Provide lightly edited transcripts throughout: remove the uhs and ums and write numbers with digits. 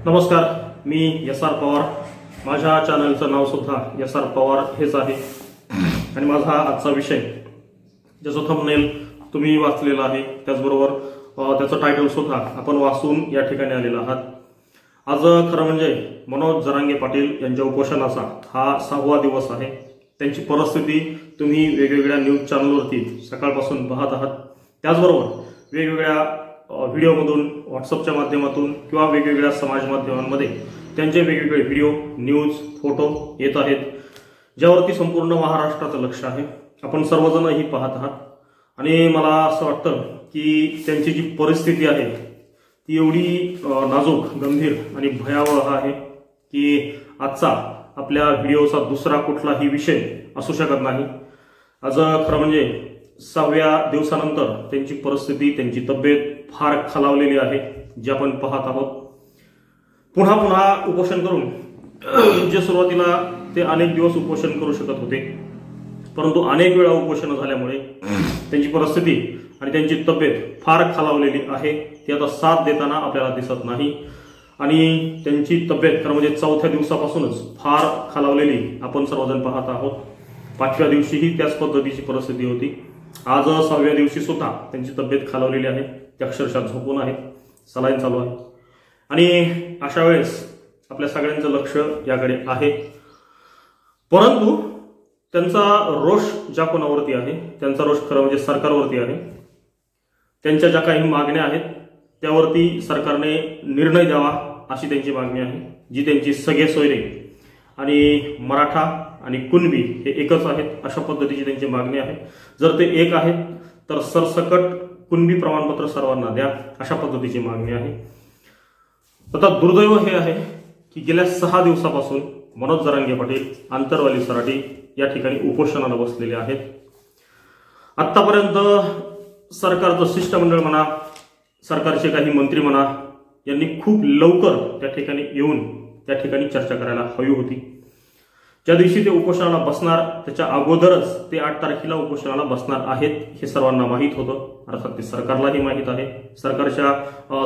नमस्कार, मी एस.आर. पवार. माझ्या चॅनलचं नाव सुद्धा एस.आर. पवार हेच आहे आणि माझा आजचा विषय ज्याचा थंबनेल तुम्ही वाचलेला आहे, त्याचबरोबर त्याचं टायटल सुद्धा आपण वाचून या ठिकाणी आलेला आहात. आज खरं म्हणजे मनोज जरांगे पाटील यांच्या उपोषणाचा हा 6वा दिवस आहे. त्यांची परिस्थिती तुम्ही वेगवेगळ्या न्यूज चॅनलवरती सकाळपासून पाहत आहात. त्याचबरोबर वेगवेगळ्या व्हिडिओमधून, व्हॉट्सअपच्या माध्यमातून किंवा वेगवेगळ्या समाज माध्यमांमध्ये त्यांचे वेगवेगळे व्हिडिओ, न्यूज, फोटो येत आहेत, ज्यावरती संपूर्ण महाराष्ट्राचं लक्ष आहे. आपण सर्वजणही पाहत आहात आणि मला असं वाटतं की त्यांची जी परिस्थिती आहे ती एवढी नाजूक, गंभीर आणि भयावह आहे की आजचा आपल्या व्हिडिओचा दुसरा कुठलाही विषय असू शकत नाही. आज खरं म्हणजे 6व्या दिवसानंतर त्यांची परिस्थिती, त्यांची तब्येत फार खालावलेली आहे, जे आपण पाहत आहोत. पुन्हा पुन्हा उपोषण करून जे सुरुवातीला ते अनेक दिवस उपोषण करू शकत होते, परंतु अनेक वेळा उपोषण झाल्यामुळे त्यांची परिस्थिती आणि त्यांची तब्येत फार खालावलेली आहे. ती आता साथ देताना आपल्याला दिसत नाही आणि त्यांची तब्येत खरं म्हणजे 4थ्या दिवसापासूनच फार खालावलेली आपण सर्वजण पाहत आहोत. 5व्या दिवशीही त्याच पद्धतीची परिस्थिती होती. आज 6व्या दिवशी सुद्धा त्यांची तब्येत खालावलेली आहे. ते अक्षरशः झोपून आहेत, सलाईन चालू आहे आणि अशा वेळेस आपल्या सगळ्यांचं लक्ष याकडे आहे. परंतु त्यांचा रोष ज्या कोणावरती आहे, त्यांचा रोष खरं म्हणजे सरकारवरती आहे. त्यांच्या ज्या काही मागण्या आहेत त्यावरती सरकारने निर्णय द्यावा अशी त्यांची मागणी आहे, जी त्यांची सगळे सोयरे आणि मराठा आणि कुणबी हे एकच आहेत अशा पद्धतीची त्यांची मागणी आहे. जर ते एक आहेत तर सरसकट कुणबी प्रमाणपत्र सर्वांना द्या अशा पद्धतीची मागणी आहे. आता दुर्दैव हे आहे की गेल्या 6 दिवसापासून मनोज जरांगे पाटील, आंतरवाली सराटी या ठिकाणी उपोषणाला बसलेले आहेत. आतापर्यंत सरकारचं शिष्टमंडळ म्हणा, सरकारचे काही मंत्री म्हणा, यांनी खूप लवकर त्या ठिकाणी येऊन त्या ठिकाणी चर्चा करायला हवी होती. ज्या दिवशी ते उपोषणाला बसणार त्याच्या अगोदरच ते 8 तारखेला उपोषणाला बसणार आहेत हे सर्वांना माहीत होतं. अर्थात ते सरकारलाही माहीत आहे.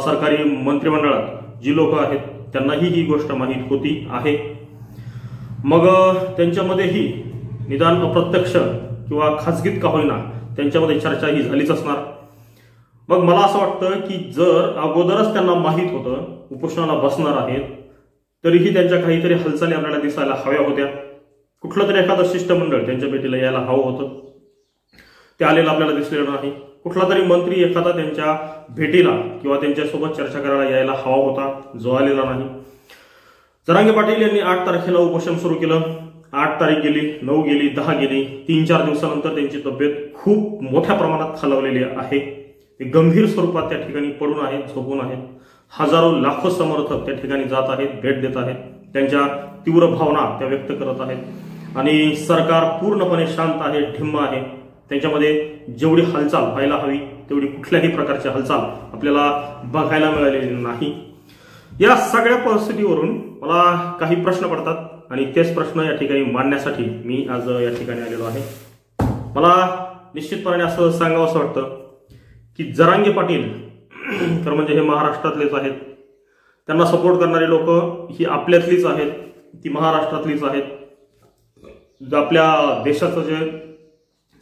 सरकारी मंत्रिमंडळात जी लोक आहेत त्यांनाही ही गोष्ट माहीत होती आहे. मग त्यांच्यामध्येही निदान अप्रत्यक्ष किंवा खासगीत का होईना त्यांच्यामध्ये चर्चा ही झालीच असणार. मग मला असं वाटतं की जर अगोदरच त्यांना माहीत होतं उपोषणाला बसणार आहेत, तरीही त्यांच्या काहीतरी हालचाली आपल्याला दिसायला हव्या होत्या. कुठलं तरी एखादं शिष्टमंडळ त्यांच्या भेटीला यायला हवं होतं, ते आलेलं आपल्याला दिसलेलं नाही. कुठला तरी मंत्री एखादा त्यांच्या भेटीला किंवा त्यांच्यासोबत चर्चा करायला यायला हवा होता, जो आलेला नाही. जरांगे पाटील यांनी 8 तारखेला उपोषण सुरू केलं. 8 तारीख गेली, 9 गेली, 10 गेली. 3-4 दिवसानंतर त्यांची तब्येत खूप मोठ्या प्रमाणात खालावलेली आहे. ते गंभीर स्वरूपात त्या ठिकाणी पडून आहेत, झोपून आहेत. हजारो लाखो समर्थक त्या ठिकाणी जात आहेत, भेट देत आहेत, त्यांच्या तीव्र भावना त्या व्यक्त करत आहेत आणि सरकार पूर्णपणे शांत आहे, ढिम्म आहे. त्यांच्यामध्ये जेवढी हालचाल व्हायला हवी तेवढी कुठल्याही प्रकारची हालचाल आपल्याला बघायला मिळालेली नाही. या सगळ्या परिस्थितीवरून मला काही प्रश्न पडतात आणि तेच प्रश्न या ठिकाणी मांडण्यासाठी मी आज या ठिकाणी आलेलो आहे. मला निश्चितपणे असं सांगावं असं वाटतं की जरांगे पाटील तर म्हणजे हे महाराष्ट्रातलेच आहेत. त्यांना सपोर्ट करणारी लोक ही आपल्यातलीच आहेत, ती महाराष्ट्रातलीच आहेत. आपल्या देशाचं जे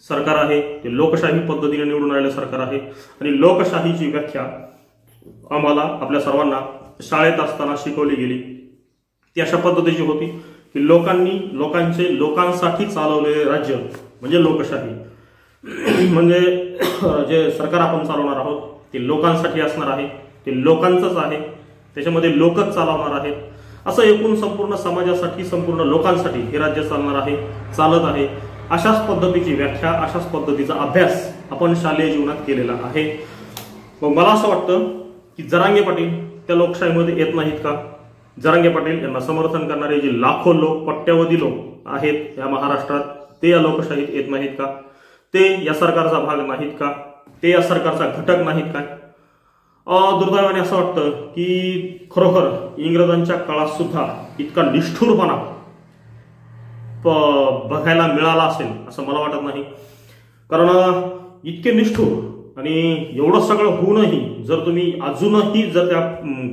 सरकार आहे ते लोकशाही पद्धतीने निवडून आलेलं सरकार आहे आणि लोकशाहीची व्याख्या आम्हाला, आपल्या सर्वांना शाळेत असताना शिकवली गेली. ती अशा पद्धतीची होती की लोकांसाठी चालवलेले राज्य म्हणजे लोकशाही. म्हणजे जे सरकार आपण चालवणार आहोत ते लोकांसाठी असणार आहे, ते लोकांचंच आहे, त्याच्यामध्ये लोकच चालवणार आहेत. असं एकूण संपूर्ण समाजासाठी, संपूर्ण लोकांसाठी हे राज्य चालणार आहे, चालत आहे. अशाच पद्धतीची व्याख्या, अशाच पद्धतीचा अभ्यास आपण शालेय जीवनात केलेला आहे. मग मला असं वाटतं की जरांगे पाटील त्या लोकशाहीमध्ये येत नाहीत का? जरांगे पाटील यांना समर्थन करणारे जे लाखो लोक, कोट्यावधी लोक आहेत या महाराष्ट्रात, ते या लोकशाहीत येत नाहीत का? ते या सरकारचा भाग नाहीत का? ते या सरकारचा घटक नाहीत काय? दुर्दैवाने असं वाटतं की खरोखर इंग्रजांच्या काळात सुद्धा इतका निष्ठुरपणा बघायला मिळाला असेल असं मला वाटत नाही. कारण इतके निष्ठुर आणि एवढं सगळं होऊनही जर तुम्ही अजूनही जर त्या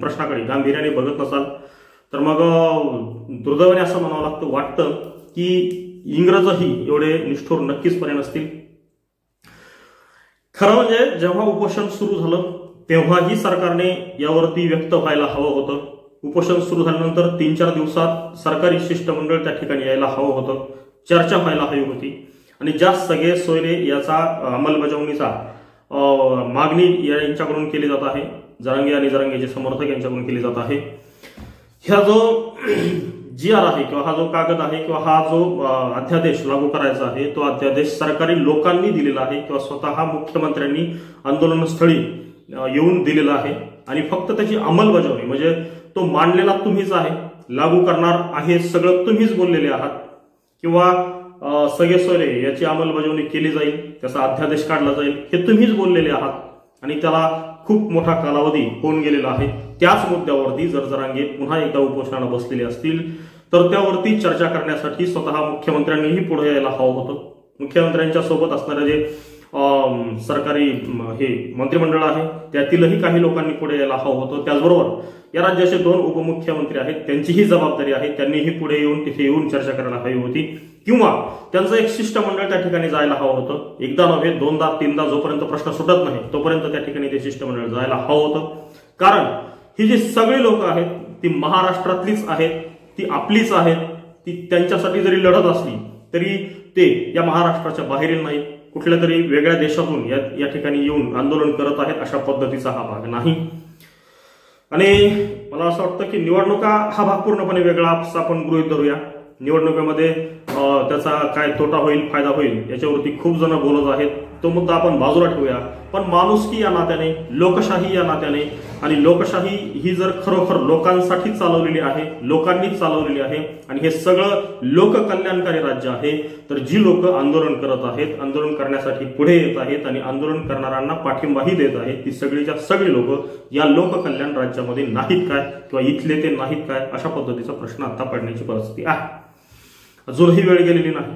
प्रश्नाकडे गांभीर्याने बघत नसाल तर मग दुर्दैवाने असं म्हणावं वाटतं की इंग्रजही एवढे निष्ठुर नक्कीचपणे नसतील. खरं म्हणजे जेव्हा उपोषण सुरू झालं तेव्हाही सरकारने यावरती व्यक्त व्हायला हवं होतं. उपोषण सुरू झाल्यानंतर 3-4 दिवसात सरकारी शिष्टमंडळ त्या ठिकाणी यायला हवं होतं, चर्चा व्हायला हवी होती आणि ज्या सगळे सोयरे याचा अंमलबजावणीचा मागणी यांच्याकडून केली जात आहे, जरांगे आणि जरांगेचे समर्थक यांच्याकडून केली जात आहे. ह्या जो GR आहे किंवा हा जो कागद आहे किंवा हा जो अध्यादेश लागू करायचा आहे तो अध्यादेश सरकारी लोकांनी दिलेला आहे किंवा स्वतः मुख्यमंत्र्यांनी आंदोलनस्थळी येऊन दिलेला आहे आणि फक्त त्याची अंमलबजावणी म्हणजे तो मांडलेला तुम्हीच आहे, लागू करणार आहे सगळं तुम्हीच बोललेले आहात किंवा सगळे सोयरे याची अंमलबजावणी केली जाईल, त्याचा अध्यादेश काढला जाईल हे तुम्हीच बोललेले आहात आणि त्याला खूप मोठा कालावधी होऊन गेलेला आहे. त्याच मुद्द्यावरती जर जरांगे पुन्हा एकदा उपोषणाला बसलेले असतील तर त्यावरती चर्चा करण्यासाठी स्वतः मुख्यमंत्र्यांनीही पुढे यायला हवं होतं. मुख्यमंत्र्यांच्या सोबत असणारे जे सरकारी हे मंत्रिमंडळ आहे त्यातीलही काही लोकांनी पुढे यायला हवं होतं. त्याचबरोबर या राज्याचे 2 उपमुख्यमंत्री आहेत त्यांचीही जबाबदारी आहे, त्यांनीही पुढे येऊन तिथे येऊन चर्चा करायला हवी होती किंवा त्यांचं एक शिष्टमंडळ त्या ठिकाणी जायला हवं होतं. एकदा नव्हे 2दा 3दा जोपर्यंत प्रश्न सुटत नाही तोपर्यंत त्या ठिकाणी ते शिष्टमंडळ जायला हवं होतं. कारण ही जी सगळी लोक आहेत ती महाराष्ट्रातलीच आहेत, ती आपलीच आहेत, ती त्यांच्यासाठी जरी लढत असली तरी ते या महाराष्ट्राच्या बाहेरील नाहीत, कुठल्या तरी वेगळ्या देशातून या ठिकाणी येऊन आंदोलन करत आहेत अशा पद्धतीचा हा भाग नाही. आणि मला असं वाटतं की निवडणुका हा भाग पूर्णपणे वेगळा आपण गृहीत धरूया. निवडणुकीमध्ये त्याचा काय तोटा होईल फायदा होईल याच्यावरती खूप जण बोलत आहेत, तो मुद्दा आपण बाजूला ठेवूया. पण माणुसकी या नात्याने, लोकशाही या नात्याने आणि लोकशाही ही जर खरोखर लोकांसाठी चालवलेली आहे, लोकांनीच चालवलेली आहे आणि हे सगळं लोककल्याणकारी राज्य आहे तर जी लोक आंदोलन करत आहेत, आंदोलन करण्यासाठी पुढे येत आहेत आणि आंदोलन करणाऱ्यांना पाठिंबाही देत आहेत ती सगळीच्या सगळी लोक या लोककल्याण राज्यामध्ये नाहीत काय किंवा इथले ते नाहीत काय अशा पद्धतीचा प्रश्न आता पडण्याची परिस्थिती आहे. अजूनही वेळ गेलेली नाही.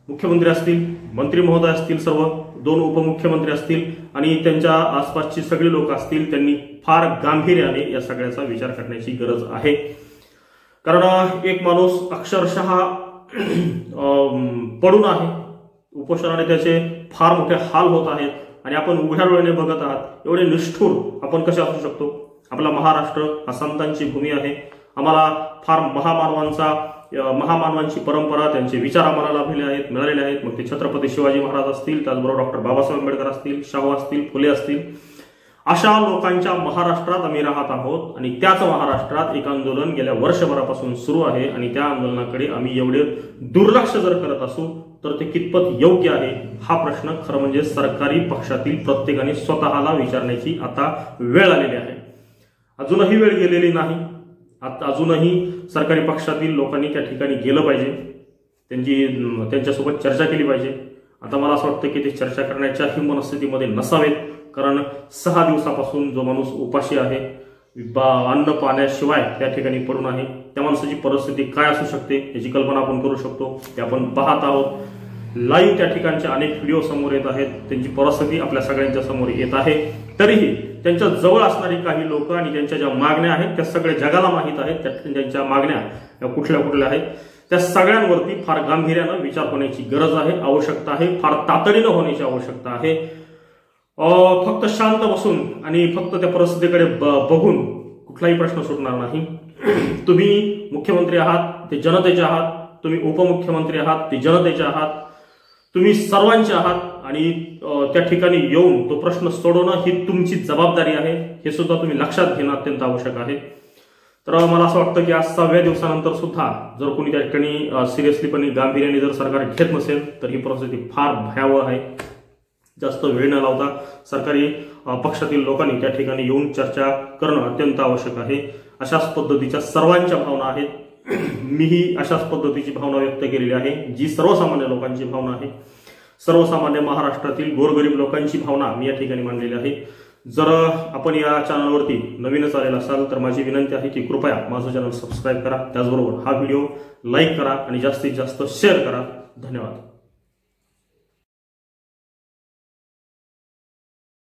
मुख्यमंत्री असतील, मंत्री महोदय असतील, सर्व 2 उपमुख्यमंत्री असतील आणि त्यांच्या आसपासची सगळी लोक असतील त्यांनी फार गांभीर्याने या सगळ्याचा विचार करण्याची गरज आहे. कारण एक माणूस अक्षरशः पडून आहे उपोषणाने, त्याचे फार मोठे हाल होत आहेत आणि आपण उघड्या डोळ्याने बघत आहात. एवढे निष्ठुर आपण कसे असू शकतो? आपला महाराष्ट्र हा संतांची भूमी आहे. आम्हाला फार महामानवांची परंपरा, त्यांचे विचार आम्हाला मिळालेले आहेत. मग ते छत्रपती शिवाजी महाराज असतील, त्याचबरोबर डॉक्टर बाबासाहेब आंबेडकर असतील, शाहू असतील, फुले असतील, अशा लोकांच्या महाराष्ट्रात आम्ही राहत आहोत आणि त्याच महाराष्ट्रात एक आंदोलन गेल्या वर्षभरापासून सुरू आहे आणि त्या आंदोलनाकडे आम्ही एवढे दुर्लक्ष जर करत असू तर ते कितपत योग्य आहे हा प्रश्न खरं म्हणजे सरकारी पक्षातील प्रत्येकाने स्वतःला विचारण्याची आता वेळ आलेली आहे. अजूनही वेळ गेलेली नाही. आता अजूनही सरकारी पक्षातील लोकांनी त्या ठिकाणी गेलं पाहिजे, त्यांच्यासोबत चर्चा केली पाहिजे. आता मला असं वाटतं की ते चर्चा करण्याच्याही मनस्थितीमध्ये नसावेत, कारण 6 दिवसापासून जो माणूस उपाशी आहे, अन्न पाण्याशिवाय त्या ठिकाणी पडून आहे, त्या माणसाची परिस्थिती काय असू शकते याची कल्पना आपण करू शकतो. ते आपण पाहत आहोत. लाईव्ह त्या ठिकाणचे अनेक व्हिडिओ समोर येत आहेत, त्यांची परिस्थिती आपल्या सगळ्यांच्या समोर येत आहे. तरीही त्यांच्या जवळ असणारी काही लोक आणि त्यांच्या ज्या मागण्या आहेत त्या सगळ्या जगाला माहीत आहेत. त्यांच्या मागण्या कुठल्या आहेत त्या सगळ्यांवरती फार गांभीर्यानं विचार होण्याची गरज आहे, आवश्यकता आहे, फार तातडीनं होण्याची आवश्यकता आहे. फक्त शांत बसून आणि फक्त त्या परिस्थितीकडे बघून कुठलाही प्रश्न सुटणार नाही. तुम्ही मुख्यमंत्री आहात ते जनतेचे आहात, तुम्ही उपमुख्यमंत्री आहात ते जनतेचे आहात, तुम्ही सर्वांचे आहात आणि त्या ठिकाणी येऊन तो प्रश्न सोडवणं ही तुमची जबाबदारी आहे, हे सुद्धा तुम्ही लक्षात घेणं अत्यंत आवश्यक आहे. तर मला असं वाटतं की आज 6व्या दिवसानंतर सुद्धा जर कोणी त्या ठिकाणी सिरियसलीपणे गांभीर्याने जर सरकार घेत नसेल तर ही परिस्थिती फार भयावह आहे. जास्त वेळ न लावता सरकारी पक्षातील लोकांनी त्या ठिकाणी येऊन चर्चा करणं अत्यंत आवश्यक आहे. अशाच पद्धतीच्या सर्वांच्या भावना आहेत. मीही अशाच पद्धतीची भावना व्यक्त केलेली आहे, जी सर्वसामान्य लोकांची भावना आहे. सर्वसामान्य महाराष्ट्रातील गोरगरीब लोकांची भावना मी या ठिकाणी मांडलेली आहे. जर आपण या चॅनलवरती नवीनच आलेला असाल तर माझी विनंती आहे की कृपया माझं चॅनल सबस्क्राईब करा, त्याचबरोबर हा व्हिडिओ लाईक करा आणि जास्तीत जास्त शेअर करा. धन्यवाद.